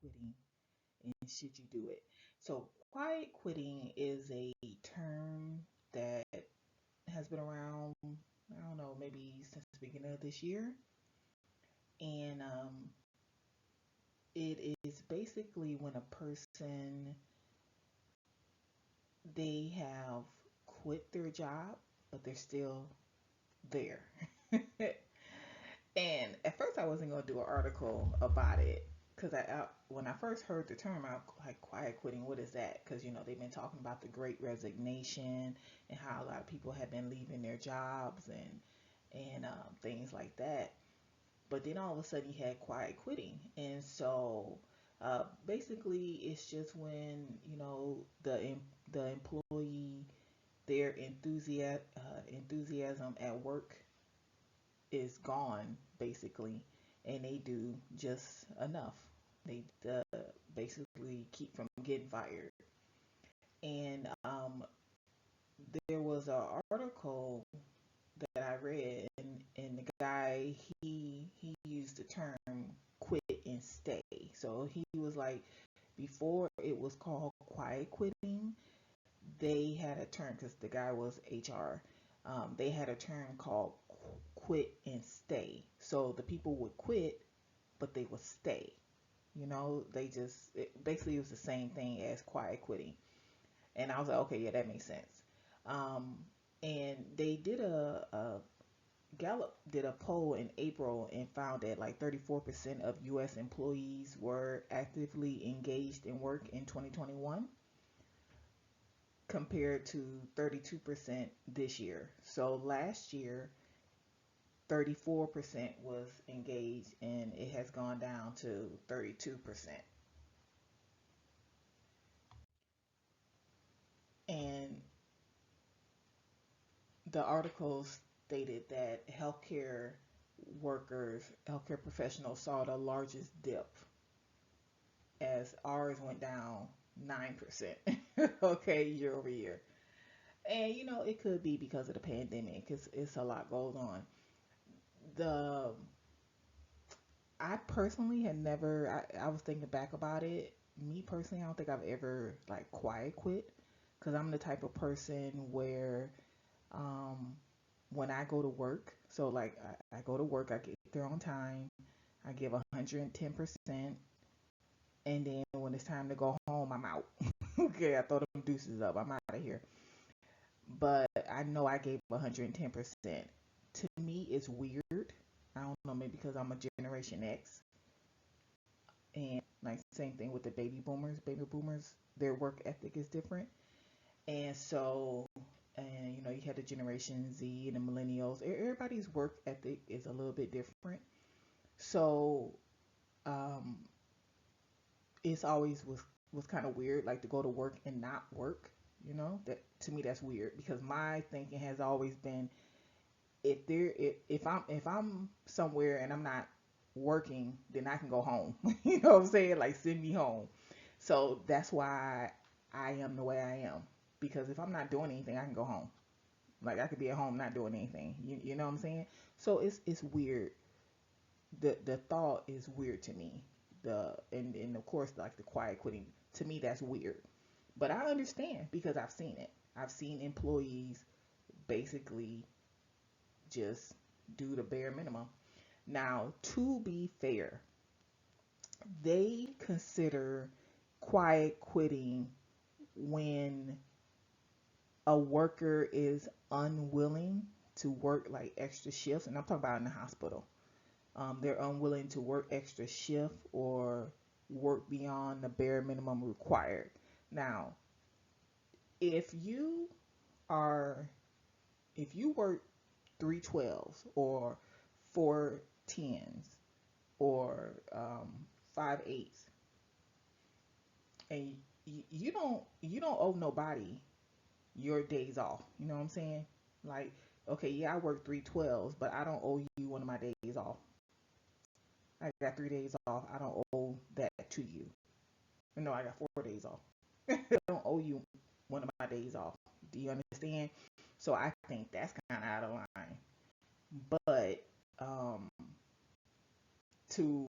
quitting and should you do it? So, quiet quitting is a term that has been around, I don't know, maybe since the beginning of this year. And it is basically when a person they have quit their job, but they're still there. And at first, I wasn't gonna do an article about it because when I first heard the term, I like quiet quitting. What is that? Because they've been talking about the Great Resignation and how a lot of people have been leaving their jobs and things like that. But then all of a sudden, you had quiet quitting, and so basically, it's just when the employee their enthusiasm at work is gone basically, and they do just enough. They basically keep from getting fired. And there was an article that I read, and the guy he used the term quit and stay. So he was like, before it was called quiet quitting, they had a term because the guy was HR. They had a term called quit and stay. So the people would quit, but they would stay. They basically it was the same thing as quiet quitting. And I was like, okay, yeah, that makes sense. Um, and they did a Gallup did a poll in April and found that like 34% of U.S. employees were actively engaged in work in 2021 compared to 32% this year. So last year, 34% was engaged and it has gone down to 32%. And the article stated that healthcare professionals saw the largest dip as ours went down 9%, okay, year over year. And it could be because of the pandemic because it's a lot goes on. The I personally had never. I was thinking back about it. Me personally, I don't think I've ever like quiet quit because I'm the type of person where um, when I go to work, so like I go to work, I get there on time, I give 110%, and then when it's time to go home, I'm out. Okay, I throw them deuces up. I'm out of here. But I know I gave 110%. To me, it's weird. I don't know, maybe because I'm a Generation X. And like same thing with the baby boomers. Baby boomers, their work ethic is different. And so, and you had the Generation Z and the millennials. Everybody's work ethic is a little bit different. So, um, it's always was kind of weird, like to go to work and not work. That to me that's weird because my thinking has always been if I'm somewhere and I'm not working, then I can go home. You know what I'm saying? Like send me home. So that's why I am the way I am. Because if I'm not doing anything, I can go home. Like I could be at home not doing anything. You know what I'm saying? So it's weird. The thought is weird to me. And of course like the quiet quitting to me that's weird. But I understand because I've seen it. I've seen employees basically just do the bare minimum. Now, to be fair, they consider quiet quitting when a worker is unwilling to work like extra shifts, and I'm talking about in the hospital. They're unwilling to work extra shift or work beyond the bare minimum required. Now, if you are if you work 312s or 410s or 5/8s, and you don't owe nobody your days off. You know what I'm saying? Like, okay, yeah, I work 312s, but I don't owe you one of my days off. I got 3 days off. I don't owe that to you. No, I got 4 days off. I don't owe you one of my days off. Do you understand? So I think that's kind of out of line. But um, to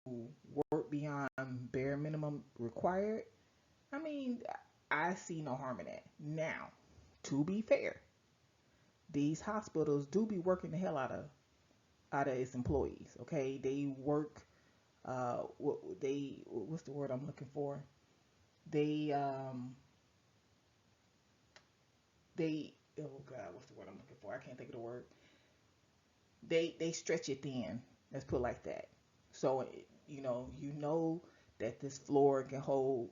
work beyond bare minimum required, I mean, I see no harm in that. Now, to be fair, these hospitals do be working the hell out of its employees. Okay, they work. What's the word I'm looking for? They they oh god, what's the word I'm looking for? I can't think of the word. They stretch it thin. Let's put it like that. So you know that this floor can hold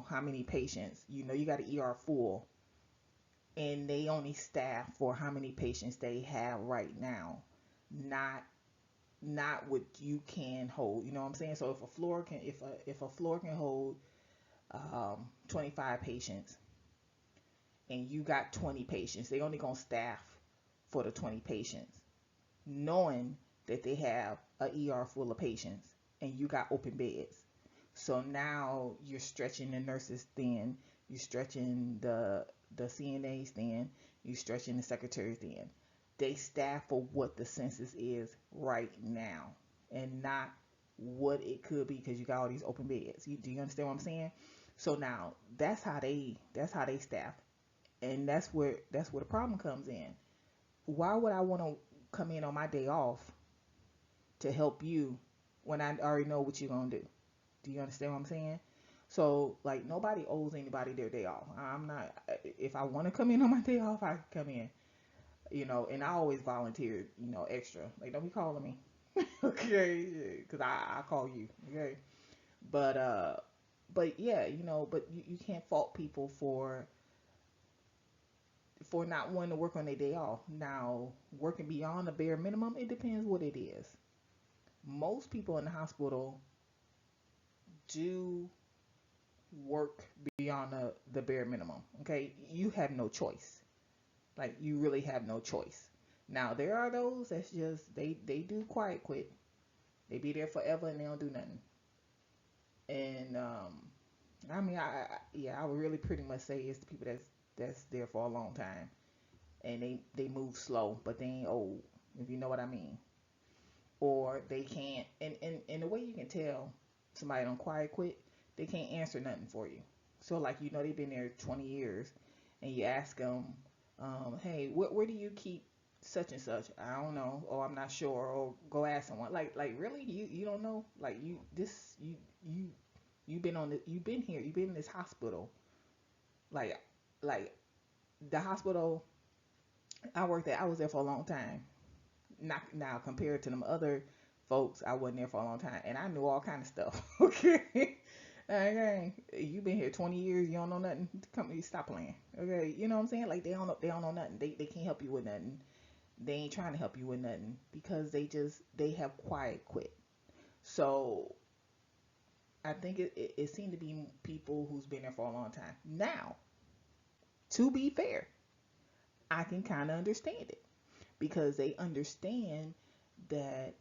how many patients. You got an ER full, and they only staff for how many patients they have right now, not what you can hold. You know what I'm saying? So if a floor can hold 25 patients, and you got 20 patients, they only gonna staff for the 20 patients, knowing that they have a ER full of patients and you got open beds. So now you're stretching the nurses thin, you're stretching the CNAs thin, you're stretching the secretaries thin. They staff for what the census is right now, and not what it could be, because you got all these open beds. Do you understand what I'm saying? So now that's how they staff, and that's where the problem comes in. Why would I want to come in on my day off to help you when I already know what you're gonna do? Do you understand what I'm saying? So, like, nobody owes anybody their day off. I'm not. If I want to come in on my day off, I can come in. And I always volunteer. Extra. Like, don't be calling me, okay? Because I call you, okay? But yeah, but you can't fault people for not wanting to work on their day off. Now, working beyond the bare minimum, it depends what it is. Most people in the hospital do work beyond the bare minimum. Okay, you have no choice. Like, you really have no choice. Now, there are those that's just they do quiet quit. They be there forever and they don't do nothing. And I mean, I would really pretty much say it's the people that's there for a long time, and they move slow, but they ain't old, if you know what I mean. Or they can't, and the way you can tell somebody on quiet quit, they can't answer nothing for you. So, like, they've been there 20 years, and you ask them, hey, where do you keep such and such? I don't know, or I'm not sure, or go ask someone. Like really, you don't know? Like, you've been here, you've been in this hospital, like like the hospital I worked at, I was there for a long time. Not now, compared to them other folks, I wasn't there for a long time, and I knew all kind of stuff. Okay, okay, you been here 20 years, you don't know nothing. Come, stop playing. Okay, you know what I'm saying? Like, they don't know nothing. They can't help you with nothing. They ain't trying to help you with nothing, because they have quiet quit. So I think it seemed to be people who's been there for a long time. Now, to be fair, I can kind of understand it, because they understand that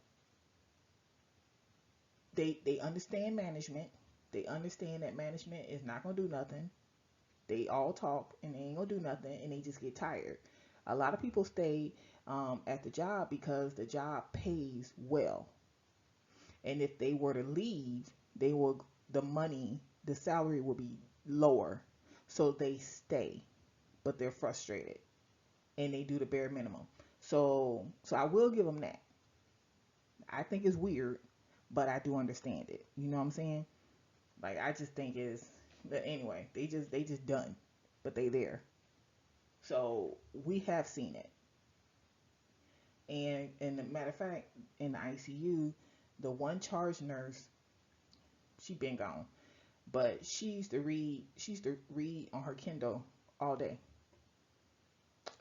they understand management. They understand that management is not gonna do nothing. They all talk and they ain't gonna do nothing, and they just get tired. A lot of people stay at the job because the job pays well, and if they were to leave, they will the salary will be lower, so they stay, but they're frustrated and they do the bare minimum. So I will give them that. I think it's weird, but I do understand it. You know what I'm saying? Like, I just think it's, but anyway, they just done, but they there. So we have seen it. And the matter of fact, in the ICU, the one charge nurse, she been gone, but she used to read on her Kindle all day.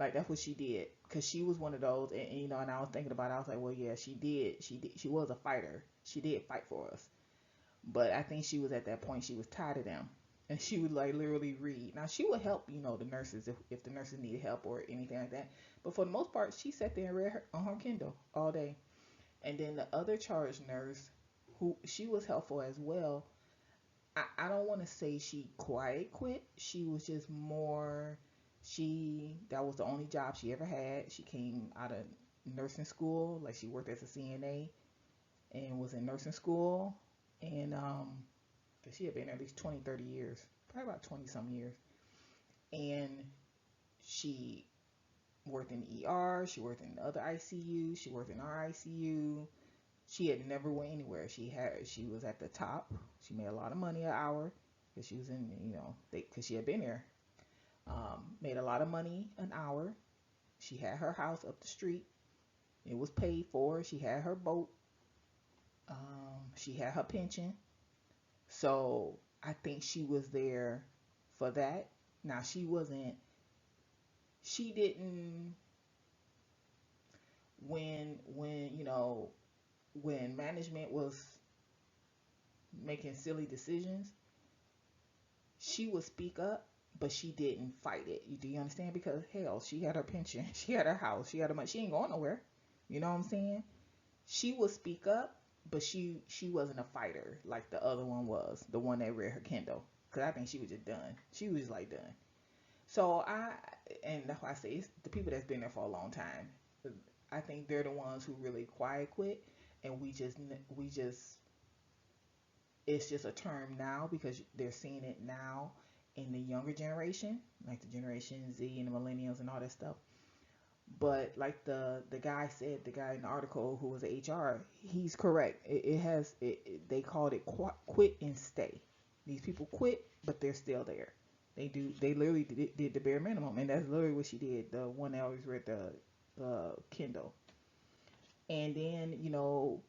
Like, that's what she did, because she was one of those, and I was thinking about it. I was like, well, yeah, she was a fighter. She did fight for us. But I think she was at that point, she was tired of them. And she would, like, literally read. Now, she would help, the nurses, if the nurses needed help or anything like that. But for the most part, she sat there and read on her Kindle all day. And then the other charge nurse, who she was helpful as well. I don't want to say she quiet quit. She was just more, that was the only job she ever had. She came out of nursing school. Like, she worked as a CNA and was in nursing school. And because she had been there at least 20, 30 years, probably about 20 some years. And she worked in the ER, she worked in the other ICU, she worked in our ICU. She had never went anywhere. She was at the top. She made a lot of money an hour because she was in, because she had been there. Made a lot of money an hour. She had her house up the street. It was paid for. She had her boat. She had her pension. So I think she was there for that. Now she didn't, when management was making silly decisions, she would speak up, but she didn't fight it. Do you understand? Because hell, she had her pension, she had her house, she had her money. She ain't going nowhere. You know what I'm saying? She would speak up, but she wasn't a fighter like the other one was, the one that read her Kindle. Because I think she was just done. She was like done. So and that's why I say it's the people that's been there for a long time. I think they're the ones who really quiet quit, and we just it's just a term now because they're seeing it now in the younger generation, like the Generation Z and the millennials and all that stuff. But like the guy said, the guy in the article who was HR, he's correct. They called it quit and stay. These people quit, but they're still there. They literally did the bare minimum, and that's literally what she did. The one that always read the Kindle. And then,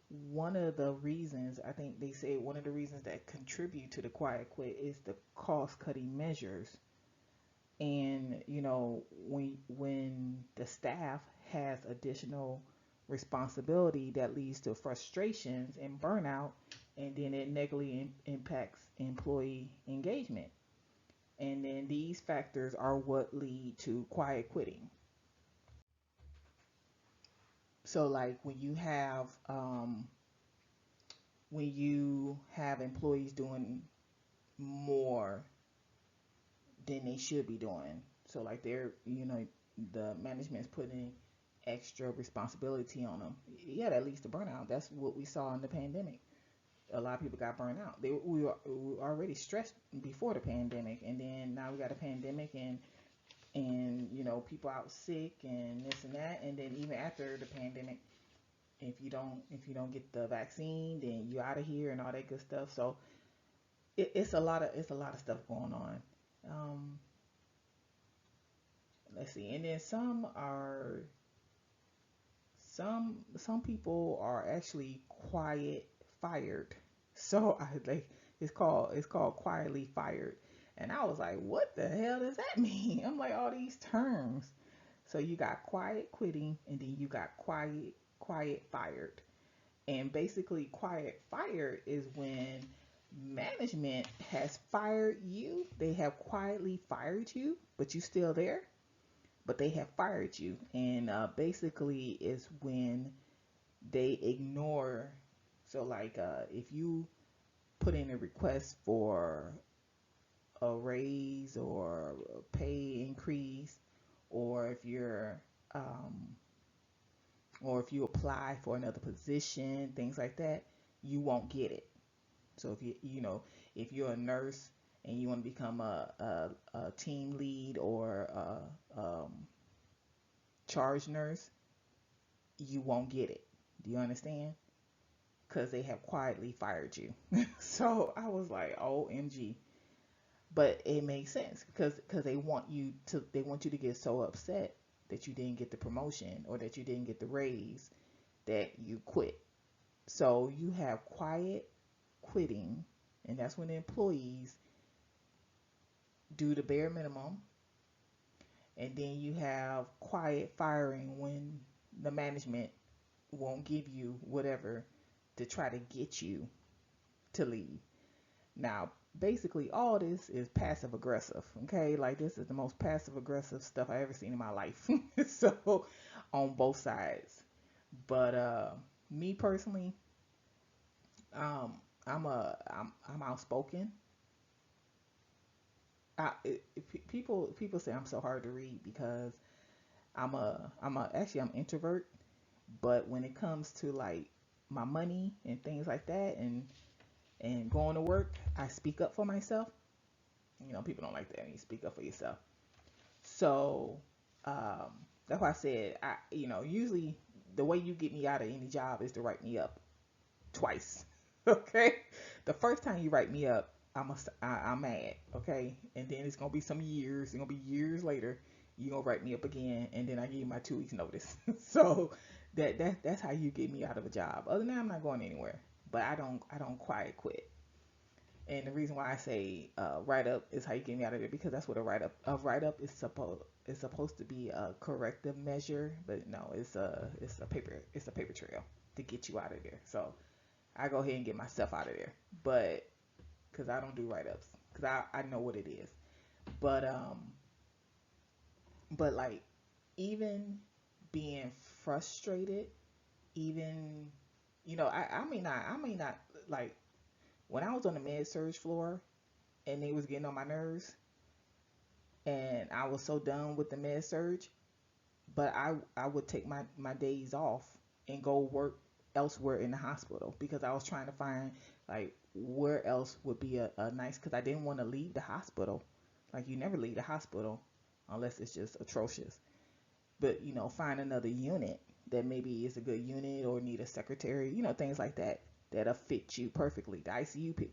one of the reasons, I think they say one of the reasons that contribute to the quiet quit is the cost cutting measures. And, when the staff has additional responsibility, that leads to frustrations and burnout, and then it negatively impacts employee engagement. And then these factors are what lead to quiet quitting. So like when you have employees doing more than they should be doing. So like the management's putting extra responsibility on them. Yeah, that leads to burnout. That's what we saw in the pandemic. A lot of people got burned out. We were already stressed before the pandemic, and then now we got a pandemic, and people out sick and this and that, and then even after the pandemic, if you don't get the vaccine, then you out of here and all that good stuff. So it's a lot of stuff going on. Um, let's see, and then some people are actually quiet fired. So it's called quietly fired, and I was like, what the hell does that mean? I'm like, all these terms. So you got quiet quitting, and then you got quiet fired. And basically, quiet fired is when management has fired you. They have quietly fired you, but you still there, but they have fired you. And basically, is when they ignore. So, like, if you put in a request for a raise or a pay increase, or um, if you apply for another position, things like that, you won't get it. So if you're a nurse and you want to become a team lead or charge nurse, you won't get it. Do you understand? Because they have quietly fired you. So I was like, OMG. But it makes sense because they want you to get so upset that you didn't get the promotion or that you didn't get the raise that you quit. So you have quiet quitting, and that's when the employees do the bare minimum. And then you have quiet firing when the management won't give you whatever to try to get you to leave. Now, basically, all this is passive aggressive. Okay, like this is the most passive aggressive stuff I ever seen in my life. So, on both sides. But me personally, um, I'm outspoken. People say I'm so hard to read because I'm introvert. But when it comes to like my money and things like that, and And going to work, I speak up for myself. You know, people don't like that when you speak up for yourself. So um, that's why I said, usually the way you get me out of any job is to write me up twice. Okay, the first time you write me up, I'm mad. Okay, and then it's gonna be some years. It's gonna be years later. You gonna write me up again, and then I give you my 2 weeks notice. So that's how you get me out of a job. Other than that, I'm not going anywhere. But I don't quiet quit. And the reason why I say write up is how you get me out of there, because that's what a write up is supposed to be a corrective measure, but no, it's a paper trail to get you out of there. So I go ahead and get myself out of there, but because I don't do write ups, because I know what it is. But like, even being frustrated, even, I may not like, when I was on the med surge floor and they was getting on my nerves, and I was so done with the med surge, but I would take my days off and go work elsewhere in the hospital, because I was trying to find, like, where else would be a nice, because I didn't want to leave the hospital. Like, you never leave the hospital unless it's just atrocious. But find another unit that maybe is a good unit, or need a secretary, things like that, that'll fit you perfectly. The ICU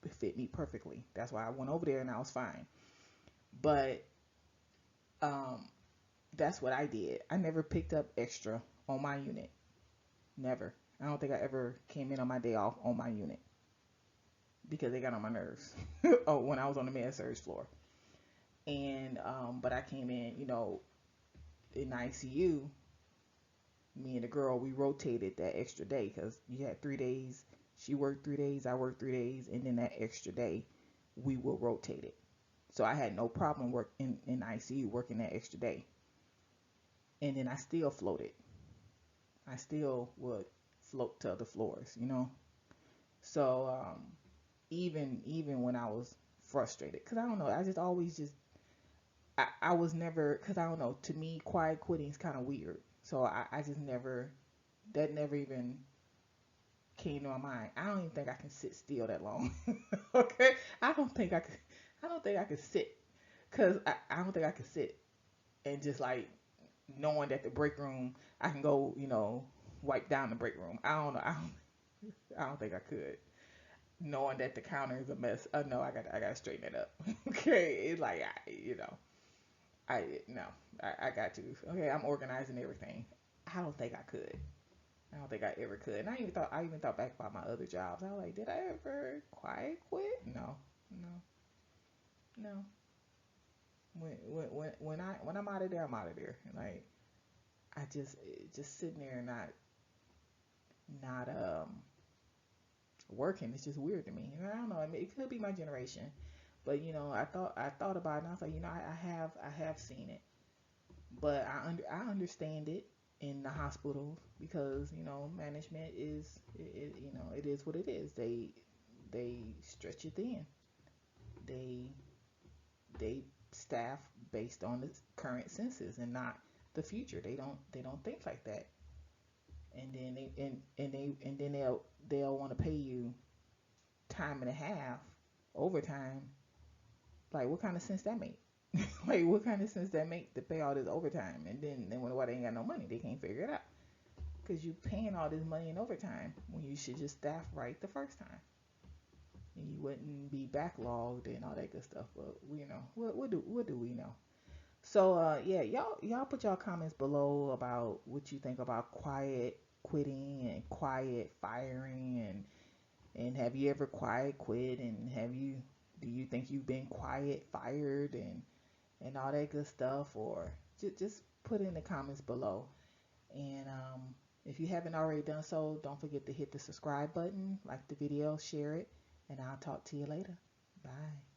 fit me perfectly. That's why I went over there and I was fine. But um that's what I did. I never picked up extra on my unit. Never. I don't think I ever came in on my day off on my unit, because they got on my nerves. Oh, when I was on the med surge floor. And but I came in, in ICU. Me and the girl, we rotated that extra day, because you had 3 days. She worked 3 days, I worked 3 days, and then that extra day we will rotate it. So I had no problem work in ICU working that extra day. And then I still floated. I still would float to other floors. So even when I was frustrated, because I don't know, I just always just I was never, because I don't know, to me quiet quitting is kind of weird. So I just never, that never even came to my mind. I don't even think I can sit still that long. Okay, I don't think I could sit, because I don't think I could sit and just, like, knowing that the break room, I can go, wipe down the break room. I don't think I could. Knowing that the counter is a mess. No, I got to straighten it up. Okay, it's like, I no, I got to. Okay, I'm organizing everything. I don't think I could. I don't think I ever could. And I even thought back about my other jobs. I was like, did I ever quiet quit? No, no, no. When I'm out of there, I'm out of there. Like, I just sitting there and not working. It's just weird to me. And I don't know. I mean, it could be my generation, but I thought about it, and I was like, I have seen it, but I understand it in the hospital, because management it is what it is. They stretch it thin. They they staff based on the current census and not the future. They don't think like that. And then they'll want to pay you time and a half overtime. Like, what kind of sense that make? Like, what kind of sense that make, to pay all this overtime, and then they wonder why they ain't got no money? They can't figure it out, because you paying all this money in overtime when you should just staff right the first time, and you wouldn't be backlogged and all that good stuff. But what do we know? So yeah, y'all put y'all comments below about what you think about quiet quitting and quiet firing, and have you ever quiet quit, and do you think you've been quiet fired, and all that good stuff, or just put in the comments below. And if you haven't already done so, don't forget to hit the subscribe button, like the video, share it, and I'll talk to you later. Bye.